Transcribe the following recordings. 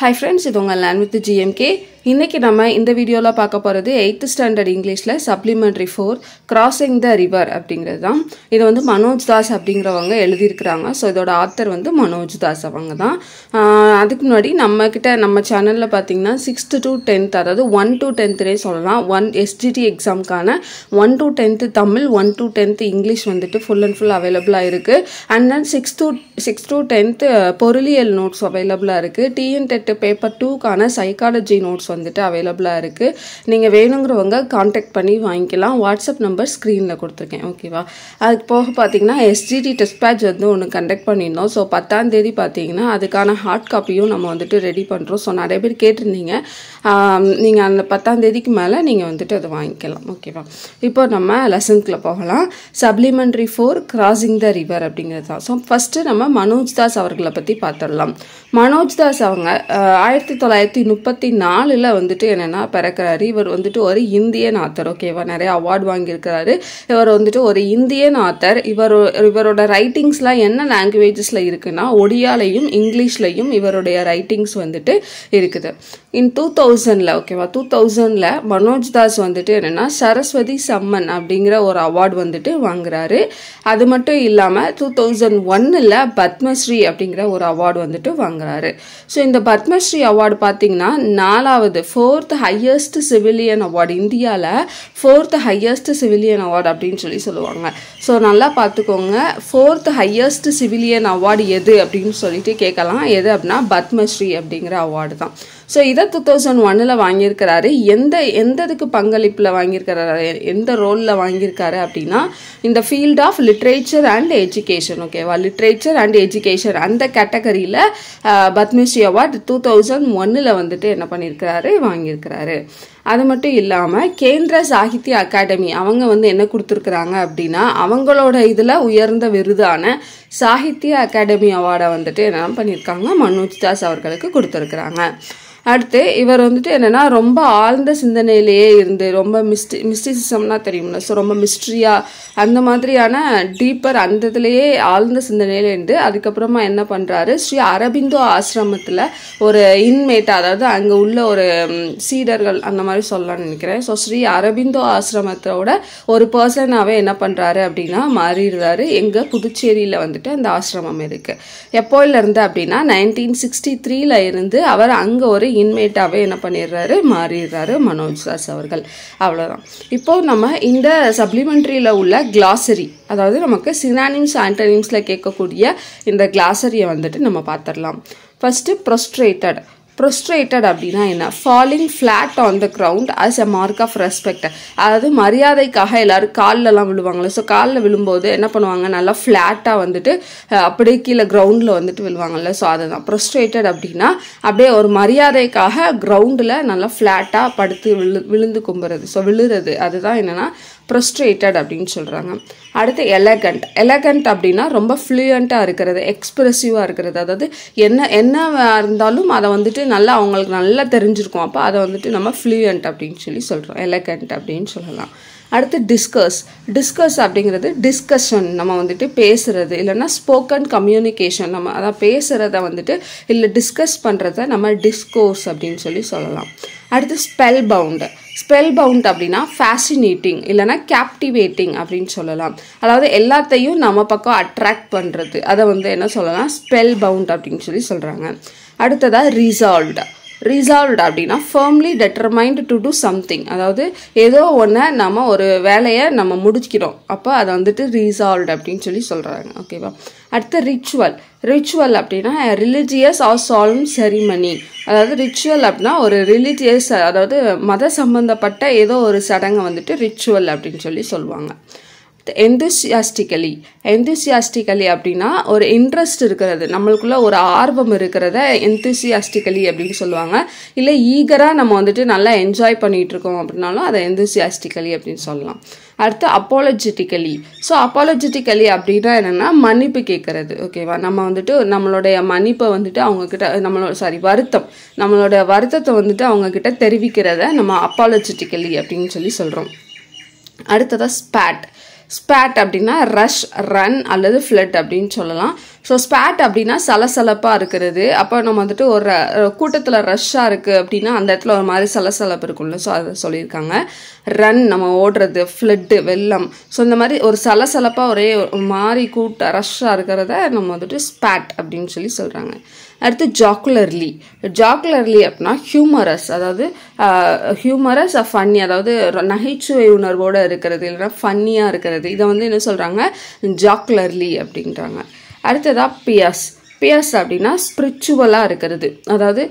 Hi friends, இது உங்கள் Learn with GMK. இன்னைக்கு நம்ம இந்த வீடியோல பார்க்க போறது 8th ஸ்டாண்டர்ட் இங்கிலீஷ்ல சப்ளிமெண்டரி 4 கிராசிங் தி ரிவர் அப்படிங்கிறது தான். இது வந்து மனோஜ் தாஸ் அப்படிங்கறவங்க எழுதி இருக்காங்க. சோ இதோட ஆத்தர் வந்து மனோஜ் தாஸ் அவங்க தான். அதுக்கு முன்னாடி நம்ம சேனல்ல பாத்தீங்கன்னா 6th to 10th அதாவது 1 to 10th ரே சொல்லலாம். 1 SGT எக்ஸாம்க்கான 1 to 10th Tamil 1 to 10th English வந்துட்டு full and full அவேலபிளா இருக்கு. And then 6 to 10th பொருளியல் நோட்ஸ் அவேலபிளா இருக்கு. TNTET பேப்பர் 2 கான சைக்காலஜி நோட்ஸ் வந்துட்டு அவேலபிளா இருக்கு. நீங்க வேணும்ங்கறவங்க கான்டாக்ட் பண்ணி வாங்கிக்கலாம். வாட்ஸ்அப் நம்பர் ஸ்கிரீன்ல கொடுத்திருக்கேன். ஓகேவா? அதுக்கு போக பாத்தீங்கன்னா SGT டெஸ்ட் பேட்ச் வந்து ஒன்னு கண்டக்ட் பண்ணிருந்தோம். சோ 10ஆம் தேதி பாத்தீங்கன்னா அதுக்கான ஹார்ட் காப்பியும் நம்ம வந்துட்டு ரெடி பண்றோம். சோ நிறைய பேர் கேட்டிருந்தீங்க. நீங்க அந்த 10ஆம் தேதிக்கு மேல நீங்க வந்துட்டு அதை வாங்கிக்கலாம். ஓகேவா? இப்போ நம்ம லெசன்க்குள்ள போகலாம். சப்ளிமெண்டரி 4 கிராசிங் தி ரிவர் அப்படிங்கிறது தான். சோ ஃபர்ஸ்ட் நம்ம மனோஜ் தாஸ் அவர்களை பத்தி பார்த்தறலாம். மனோஜ் தாஸ் அவங்க 1934 வந்துட்டு என்னன்னா பிறக்கிறாரு. இவர் வந்துட்டு ஒரு இந்தியன் ஆத்தர். ஓகேவா? நிறைய அவார்ட் வாங்கியிருக்கிறாரு. இவர் வந்துட்டு ஒரு இந்தியன் ஆத்தர். இவரோட ரைட்டிங்ஸ்லாம் என்ன லாங்குவேஜஸ்ல இருக்குன்னா ஒடியாலையும் இங்கிலீஷ்லையும் இவருடைய ரைட்டிங்ஸ் வந்துட்டு இருக்குது. இன் 2000ல ஓகேவா 2000ல மனோஜ் தாஸ் வந்துட்டு என்னன்னா சரஸ்வதி சம்மன் அப்படிங்கிற ஒரு அவார்டு வந்துட்டு வாங்குறாரு. அது மட்டும் இல்லாம 2001ல பத்மஸ்ரீ அப்படிங்கிற ஒரு அவார்டு வந்துட்டு வாங்குறாரு. ஸோ இந்த பத்மஸ்ரீ அவார்டு பார்த்தீங்கன்னா 4th ஹையஸ்ட் சிவிலியன் அவார்டு, இந்தியாவில் 4th ஹையஸ்ட் சிவிலியன் அவார்டு அப்படின்னு சொல்லுவாங்க. ஸோ நல்லா பார்த்துக்கோங்க, 4th ஹையஸ்ட் சிவிலியன் அவார்டு எது அப்படின்னு சொல்லிட்டு கேட்கலாம். எது அப்படின்னா பத்மஸ்ரீ அப்படிங்கிற அவார்டு தான். ஸோ இதை 2001ல் வாங்கியிருக்கிறாரு. எந்ததுக்கு பங்களிப்பில் வாங்கியிருக்கிறாரு, எந்த ரோலில் வாங்கியிருக்காரு அப்படின்னா இந்த field of literature and education. ஓகேவா? லிட்ரேச்சர் அண்ட் எஜுகேஷன் அந்த கேட்டகரியில் பத்மஸ்ரீ அவார்டு 2001ல் வந்துட்டு என்ன பண்ணியிருக்கிறாரு, வாங்கியிருக்கிறாரு. அது மட்டும் இல்லாமல் கேந்திர சாகித்ய அகாடமி அவங்க வந்து என்ன கொடுத்துருக்குறாங்க அப்படின்னா அவங்களோட இதில் உயர்ந்த விருதான சாகித்ய அகாடமி அவார்டை வந்துட்டு என்ன பண்ணியிருக்காங்க, மனோஜ் தாஸ் அவர்களுக்கு கொடுத்துருக்குறாங்க. அடுத்து இவர் வந்துட்டு என்னன்னா ரொம்ப ஆழ்ந்த சிந்தனையிலேயே இருந்து ரொம்ப மிஸ்டிசிசம்னா தெரியும்ல, ஸோ ரொம்ப மிஸ்ட்ரியா அந்த மாதிரியான டீப்பர் அந்த இதுலேயே ஆழ்ந்த சிந்தனையில இருந்து அதுக்கப்புறமா என்ன பண்றாரு, ஸ்ரீ அரபிந்தோ ஆசிரமத்தில் ஒரு இன்மேட் அதாவது அங்கே உள்ள ஒரு சீடர்கள் அந்த மாதிரி சொல்லலாம்னு நினைக்கிறேன். ஸோ ஸ்ரீ அரபிந்தோ ஆசிரமத்தோட ஒரு பர்சனாகவே என்ன பண்றாரு அப்படின்னா மாறிடுறாரு. எங்க புதுச்சேரியில் வந்துட்டு அந்த ஆசிரமம் இருக்கு. எப்போல இருந்து அப்படின்னா 1963ல இருந்து அவர் அங்கே ஒரு இன்மேட்டாவே என்ன பண்ணிடுறாரு, மாறிடுறாரு மனோஜ் தாஸ் அவர்கள். அவ்வளவுதான். இப்போ நம்ம இந்த சப்ளிமெண்டரியில உள்ள கிளாசரி அதாவது நமக்கு சினானிம்ஸ் ஆன்டனிம்ஸ்ல கேட்கக்கூடிய இந்த கிளாசரியை வந்துட்டு நம்ம பார்த்துடலாம். ஃபர்ஸ்ட் prostrated அப்படின்னா என்ன, falling flat on the ground as a mark of respect. அதாவது மரியாதைக்காக எல்லாரும் கால்லலாம் விழுவாங்களே, ஸோ காலில் விழும்போது என்ன பண்ணுவாங்க, நல்லா ஃப்ளாட்டாக வந்துட்டு அப்படியே கீழே கிரவுண்டில் வந்துட்டு விழுவாங்கல்ல, ஸோ அதுதான் prostrated அப்படின்னா அப்படியே ஒரு மரியாதைக்காக கிரவுண்டில் நல்லா ஃப்ளாட்டாக படுத்து விழுந்து கும்புறது, ஸோ விழுறது, அதுதான் என்னன்னா prostrated அப்படின்னு சொல்கிறாங்க. அடுத்து எலகண்ட் அப்படின்னா ரொம்ப ஃப்ளூயண்ட்டாக இருக்கிறது, எக்ஸ்பிரசிவாக இருக்கிறது, அதாவது என்ன இருந்தாலும் அதை வந்துட்டு நல்லா அவங்களுக்கு நல்லா தெரிஞ்சிருக்கும், அப்போ அதை வந்துட்டு நம்ம ஃப்ளூயண்ட் அப்படின்னு சொல்கிறோம், எலகண்ட் அப்படின்னு சொல்லலாம். அடுத்து டிஸ்கஸ் அப்படிங்கிறது டிஸ்கஷன், நம்ம வந்துட்டு பேசுறது இல்லைன்னா ஸ்போக்கன் கம்யூனிகேஷன், நம்ம அதான் பேசுகிறத வந்துட்டு இல்லை டிஸ்கஸ் பண்ணுறத நம்ம டிஸ்கோர்ஸ் அப்படின்னு சொல்லலாம். அடுத்து ஸ்பெல் பவுண்ட் அப்படின்னா ஃபேசினேட்டிங் இல்லைன்னா கேப்டிவேட்டிங் அப்படின்னு சொல்லலாம். அதாவது எல்லாத்தையும் நம்ம பக்கம் அட்ராக்ட் பண்ணுறது, அதை வந்து என்ன சொல்லலாம், ஸ்பெல் பவுண்ட் அப்படின்னு சொல்கிறாங்க. அடுத்ததா ரிசால்வ்டு அப்படின்னா ஃபர்ம்லி டெட்டர்மைன்டு டு டூ சம்திங், அதாவது ஏதோ ஒன்று நம்ம ஒரு வேலையை நம்ம முடிக்கிறோம், அப்போ அதை வந்துட்டு ரிசால்வ்டு அப்படின்னு சொல்கிறாங்க. ஓகேவா? அடுத்து ரிச்சுவல் அப்படின்னா ரிலிஜியஸ் ஆர் சால்ம் செரிமனி, அதாவது ரிச்சுவல் அப்படின்னா ஒரு ரிலிஜியஸ் அதாவது மத சம்பந்தப்பட்ட ஏதோ ஒரு சடங்கை வந்துட்டு ரிச்சுவல் அப்படின்னு சொல்லுவாங்க. எந்தூசியாஸ்டிக்கலி அப்படின்னா ஒரு இன்ட்ரெஸ்ட் இருக்கிறது, நம்மளுக்குள்ள ஒரு ஆர்வம் இருக்கிறத எந்தூசியாஸ்டிக்கலி அப்படின்னு சொல்லுவாங்க. இல்லை ஈகராக நம்ம வந்துட்டு நல்லா என்ஜாய் பண்ணிட்டு இருக்கோம் அப்படின்னாலும் அதை எந்தூசியாஸ்டிக்கலி அப்படின்னு சொல்லலாம். அடுத்து அப்பாலஜெட்டிக்கலி அப்படின்னா என்னன்னா மன்னிப்பு கேட்கறது. ஓகேவா? நம்ம வந்துட்டு நம்மளுடைய மன்னிப்பை வந்துட்டு அவங்க கிட்ட நம்மளோட வருத்தத்தை வந்துட்டு அவங்க கிட்ட தெரிவிக்கிறத நம்ம அப்பாலஜெட்டிக்கலி அப்படின்னு சொல்றோம். அடுத்ததா ஸ்பாட் அப்படின்னா ரஷ், ரன் அல்லது ஃப்ளட் அப்படின்னு சொல்லலாம். ஸோ ஸ்பாட் அப்படின்னா சலசலப்பாக இருக்கிறது. அப்போ நம்ம வந்துட்டு ஒரு கூட்டத்தில் ரஷ்ஷாக இருக்குது அப்படின்னா அந்த இடத்துல ஒரு மாதிரி சலசலப்பு இருக்கும்ல, ஸோ அதை சொல்லியிருக்காங்க. ரன் நம்ம ஓடுறது, ஃப்ளட்டு வெள்ளம், ஸோ இந்த மாதிரி ஒரு சலசலப்பாக ஒரே மாதிரி ரஷ்ஷாக இருக்கிறத நம்ம வந்துட்டு ஸ்பாட் அப்படின்னு சொல்லி சொல்கிறாங்க. அடுத்து ஜாக்குலர்லி. ஜாக்குலர்லி அப்படின்னா ஹியூமரஸ், அதாவது ஹியூமரஸ் ஃபன்னி, அதாவது நகைச்சுவை உணர்வோடு இருக்கிறது இல்லைன்னா ஃபன்னியாக இருக்கிறது. இதை வந்து என்ன சொல்கிறாங்க, ஜாக்குலர்லி அப்படின்றாங்க. அடுத்ததாக பியர்ஸ். பியர்ஸ் அப்படின்னா ஸ்பிரிச்சுவலாக இருக்கிறது, அதாவது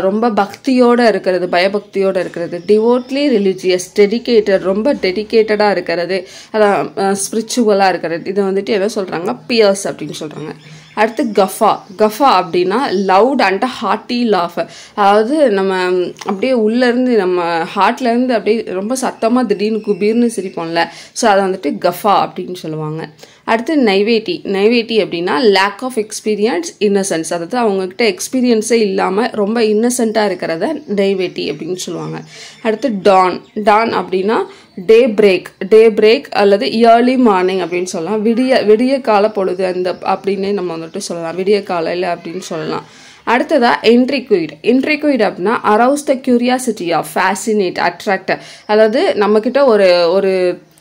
ரொம்ப பக்தியோடு இருக்கிறது, பயபக்தியோடு இருக்கிறது. டிவோட்லி ரிலிஜியஸ், டெடிக்கேட்டட், ரொம்ப டெடிக்கேட்டடாக இருக்கிறது, அதான் ஸ்பிரிச்சுவலாக இருக்கிறது. இதை வந்துட்டு என்ன சொல்கிறாங்க, பியர்ஸ் அப்படின்னு சொல்கிறாங்க. அடுத்து கஃபா. கஃபா அப்படின்னா லவுட் அண்ட் ஹார்ட்டி லாஃப், அதாவது நம்ம அப்படியே உள்ளேருந்து நம்ம ஹார்ட்லேருந்து அப்படியே ரொம்ப சத்தமாக திடீர்னு குபீர்னு சிரிப்போம்ல, ஸோ அதை வந்துட்டு கஃபா அப்படின்னு சொல்லுவாங்க. அடுத்து நைவேட்டி. நைவேட்டி அப்படின்னா லேக் ஆஃப் எக்ஸ்பீரியன்ஸ், இன்னசென்ஸ், அதாவது அவங்கக்கிட்ட எக்ஸ்பீரியன்ஸே இல்லாமல் ரொம்ப இன்னசென்ட்டாக இருக்கிறத நைவேட்டி அப்படின்னு சொல்லுவாங்க. அடுத்து டான். டான் அப்படின்னா டே பிரேக். டே பிரேக் அல்லது இயர்லி மார்னிங் அப்படின்னு சொல்லலாம். விடிய கால பொழுது அந்த அப்படின்னு நம்ம வந்துட்டு சொல்லலாம், விடிய காலையில் அப்படின்னு சொல்லலாம். அடுத்ததா என்ட்ரிக்யூட். என்ட்ரிக்யூட் அப்படின்னா அரவுஸ் த கியூரியாசிட்டி ஆஃப், ஃபேசினேட், அட்ராக்ட், அதாவது நம்மக்கிட்ட ஒரு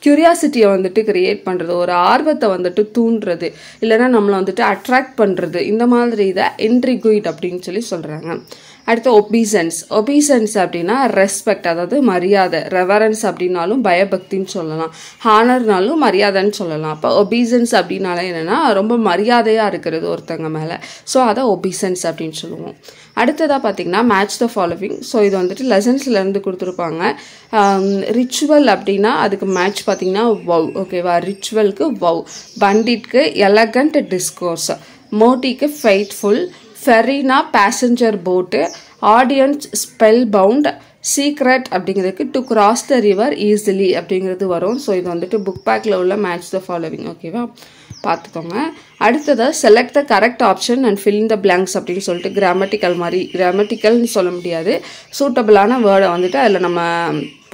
கியூரியாசிட்டியை வந்துட்டு கிரியேட் பண்ணுறது, ஒரு ஆர்வத்தை வந்துட்டு தூண்டுறது, இல்லைன்னா நம்மளை வந்துட்டு அட்ராக்ட் பண்ணுறது, இந்த மாதிரி இதை என்ட்ரிக்யூட் அப்படின்னு சொல்லி சொல்கிறாங்க. அடுத்து ஒபீசன்ஸ். ஒபீசன்ஸ் அப்படின்னா ரெஸ்பெக்ட், அதாவது மரியாதை. ரெவரன்ஸ் அப்படின்னாலும் பயபக்தின்னு சொல்லலாம், ஹானர்னாலும் மரியாதைன்னு சொல்லலாம். அப்போ ஒபீசன்ஸ் அப்படின்னால என்னென்னா ரொம்ப மரியாதையாக இருக்கிறது ஒருத்தங்க மேலே, ஸோ அதை ஒபீசன்ஸ் அப்படின்னு சொல்லுவோம். அடுத்ததாக பார்த்திங்கன்னா மேட்ச் த ஃபாலோவிங். ஸோ இது வந்துட்டு லெசன்ஸ்லேருந்து கொடுத்துருப்பாங்க. ரிச்சுவல் அப்படின்னா அதுக்கு மேட்ச் பார்த்திங்கன்னா வவ், ஓகேவா. ரிச்சுவலுக்கு வவ், பண்டிட்க்கு எலகண்ட் டிஸ்கோர்ஸ், மோட்டிக்கு ஃபெய்த்ஃபுல், ஃபெரினா பேசஞ்சர் போட்டு, ஆடியன்ஸ் ஸ்பெல் பவுண்ட், சீக்ரெட் அப்படிங்கிறதுக்கு to cross the river easily அப்படிங்கிறது வரும். ஸோ இது வந்துட்டு புக் பேக்கில் உள்ள மேட்ச் த ஃபாலோவிங், ஓகேவா, பார்த்துக்கோங்க. அடுத்ததாக select the correct option and fill in the blanks அப்படின்னு சொல்லிட்டு கிராமட்டிக்கல் மாதிரி, கிராமட்டிக்கல்னு சொல்ல முடியாது, சூட்டபிளான வேர்டை வந்துட்டு அதில் நம்ம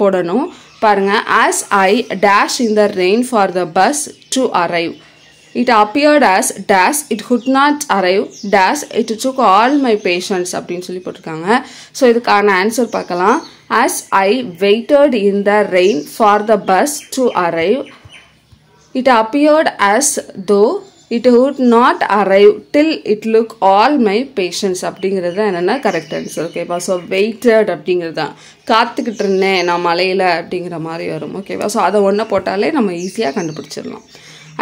போடணும். பாருங்கள், as I dash in the rain for the bus to arrive, it appeared as dash it could not arrive dash it took all my patience அப்படின்னு சொல்லி போட்டிருக்காங்க. ஸோ இதுக்கான ஆன்சர் பார்க்கலாம். as I waited in the rain for the bus to arrive it appeared as though it would not arrive till it took all my patience அப்படிங்கிறது என்னென்னா correct answer, ஓகேவா. So weighted அப்படிங்கிறது தான், காத்துக்கிட்டு இருந்தேன் நான் மலையில் அப்படிங்கிற மாதிரி வரும், ஓகேவா. ஸோ அதை ஒன்றை போட்டாலே நம்ம ஈஸியாக கண்டுபிடிச்சிடலாம்.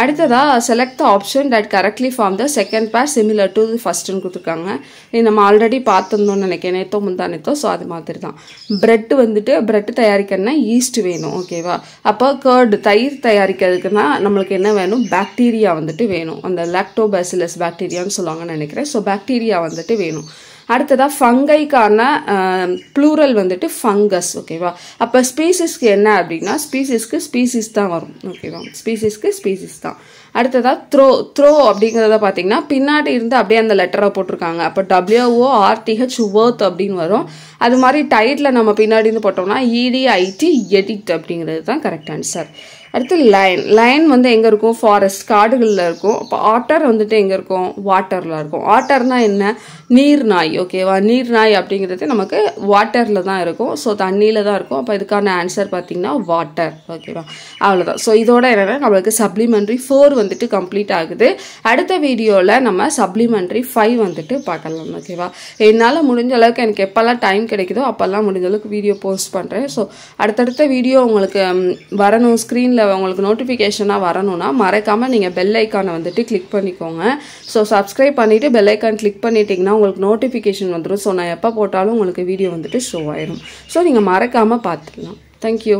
அடுத்ததாக select the option that correctly form the second pair similar to the ஃபஸ்ட்டுன்னு கொடுத்துருக்காங்க. இது நம்ம ஆல்ரெடி பார்த்துருந்தோம்னு நினைக்கிறேன், நேற்றோ முந்தானேத்தோ. ஸோ அது மாதிரி தான். பிரெட் தயாரிக்கணும்னா ஈஸ்ட் வேணும், ஓகேவா. அப்போ கர்டு, தயிர் தயாரிக்கிறதுக்குன்னா நம்மளுக்கு என்ன வேணும், பாக்டீரியா வந்துட்டு வேணும், அந்த லாக்டோபாசிலஸ் பாக்டீரியான்னு சொல்லுவாங்கன்னு நினைக்கிறேன். ஸோ பாக்டீரியா வந்துட்டு வேணும். அடுத்ததாக ஃபங்கைக்கான ப்ளூரல் வந்துட்டு ஃபங்கஸ், ஓகேவா. அப்போ ஸ்பீசிஸ்க்கு என்ன அப்படின்னா ஸ்பீசிஸ்க்கு ஸ்பீசிஸ் தான் வரும், ஓகேவா. ஸ்பீசிஸ்க்கு ஸ்பீசிஸ் தான். அடுத்ததாக த்ரோ அப்படிங்கிறத பார்த்தீங்கன்னா பின்னாடி இருந்து அப்படியே அந்த லெட்டரை போட்டிருக்காங்க. அப்போ WORTH வர்த் அப்படின்னு வரும். அது மாதிரி டைட்டில் நம்ம பின்னாடி இருந்து போட்டோம்னா EDIT எடிட் அப்படிங்கிறது தான் கரெக்ட் ஆன்சர். அடுத்து லைன் வந்து எங்கே இருக்கும், ஃபாரஸ்ட், காடுகளில் இருக்கும். இப்போ ஆட்டர் வந்துட்டு எங்கே இருக்கும், வாட்டரில் இருக்கும். ஆட்டர்னா என்ன, நீர்நாய், ஓகேவா. நீர்நாய் அப்படிங்கிறது நமக்கு வாட்டரில் தான் இருக்கும், ஸோ தண்ணியில் தான் இருக்கும். அப்போ இதுக்கான ஆன்சர் பார்த்திங்கன்னா வாட்டர், ஓகேவா. அவ்வளோதான். ஸோ இதோட என்னென்னா நம்மளுக்கு சப்ளிமெண்ட்ரி 4 வந்துட்டு கம்ப்ளீட் ஆகுது. அடுத்த வீடியோவில் நம்ம சப்ளிமெண்ட்ரி 5 வந்துட்டு பார்க்கலாம், ஓகேவா. என்னால் முடிஞ்ச அளவுக்கு எனக்கு எப்போல்லாம் டைம் கிடைக்குதோ அப்போல்லாம் முடிஞ்ச அளவுக்கு வீடியோ போஸ்ட் பண்ணுறேன். ஸோ அடுத்தடுத்த வீடியோ உங்களுக்கு வரணும், ஸ்க்ரீனில் உங்களுக்கு நோட்டிஃபிகேஷனாக வரணும்னா மறக்காமல் நீங்கள் பெல் ஐக்கானை வந்துட்டு கிளிக் பண்ணிக்கோங்க. ஸோ சப்ஸ்கிரைப் பண்ணிவிட்டு பெல் ஐக்கான் கிளிக் பண்ணிட்டீங்கன்னா உங்களுக்கு நோட்டிஃபிகேஷன் வந்துடும். ஸோ நான் எப்போ போட்டாலும் உங்களுக்கு வீடியோ வந்துட்டு ஷோ ஆயிடும். ஸோ நீங்கள் மறக்காமல் பார்த்துக்கலாம். தேங்க்யூ.